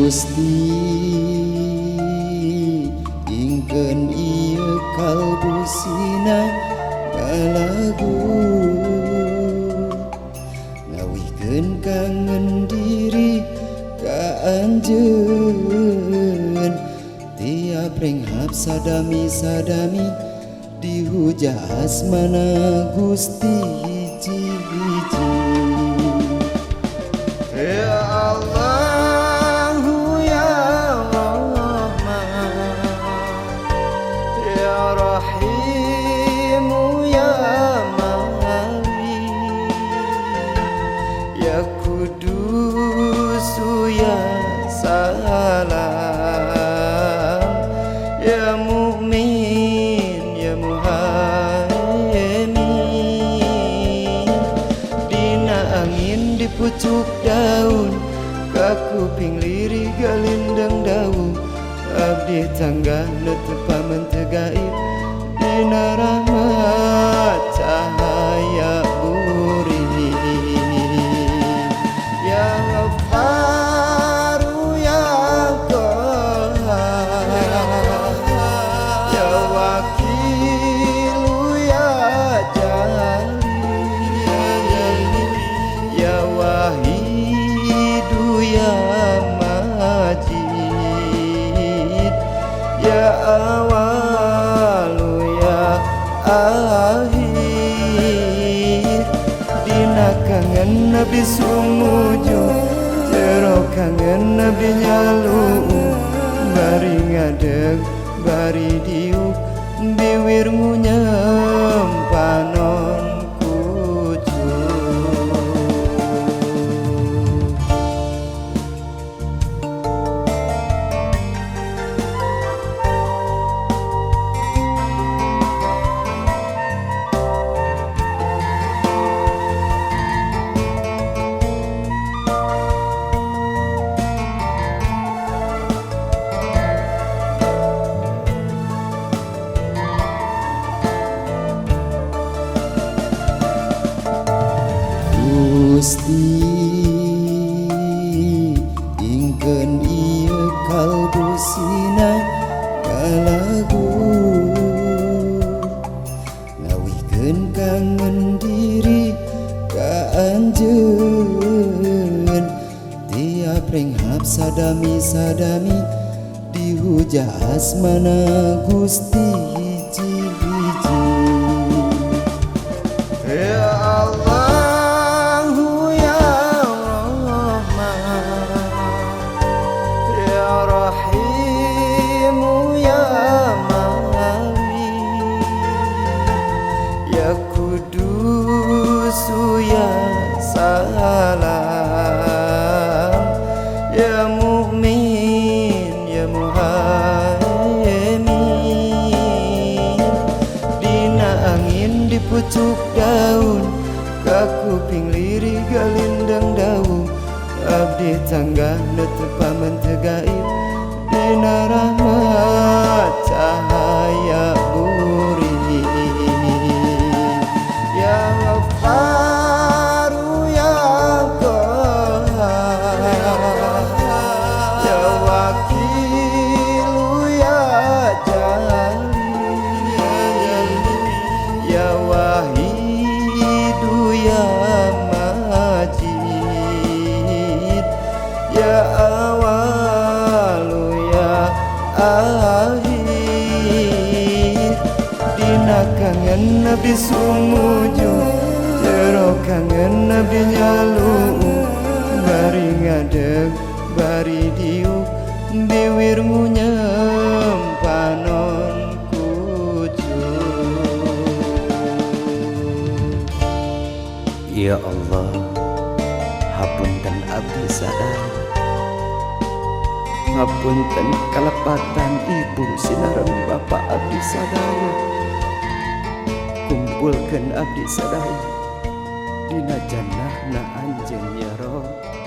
Gusti ingkeun ieu kalbu sina ngalagu ngawihkeun kangen diri ka anjeun tiap renghap sadami-sadami dihujah asmana Gusti hiji-hiji. Ya Allahu ya Rahman ya Rahimu ya Malik ya Kudusu ya Salam ya Mu'min ya Muhaimin dina angin di pucuk daun ka kuping lirik galindang daun abdi tangga nutup pamentu gaib dina rahmat cahaya buri ya Ghafaru ya Qahhar ya Wakilu ya Jalil ya Wahidu ya Majid ya Awalu ya Akhir dina kangen Nabi sumuju jero kangen Nabi nyalu bari ngadeg bari diuk biwir ngunyem panon kucu. Gusti ingkeun ieu kalbu sina ngalagu ngawihkeun kangen diri ka anjeun tiap renghap sadami-sadami dihujah asmana Gusti hiji-hiji. Ya Allah ya Kudusu ya Salam ya Mu'min ya Muhaimin dina angin di pucuk daun ka kuping lirik galindang daun abdi tangga nutup pamentu gaib dina rahmat cahaya buri ya Ghafaru ya Qahhar ya Wakilu ya Jalil ya Wahidu ya Majid ya Awalu ya Akhir dina kangen Nabi sumuju jero kangen Nabi nyalu bari ngadeg bari diuk biwir ngunyem panon kucu. Ya Allah, hapunten abdi sadaya, hapunten kalepatan ibu sinaran bapak abdi sadaya, kumpulkeun abdi sadaya dina jannahna anjeun ya Rabb.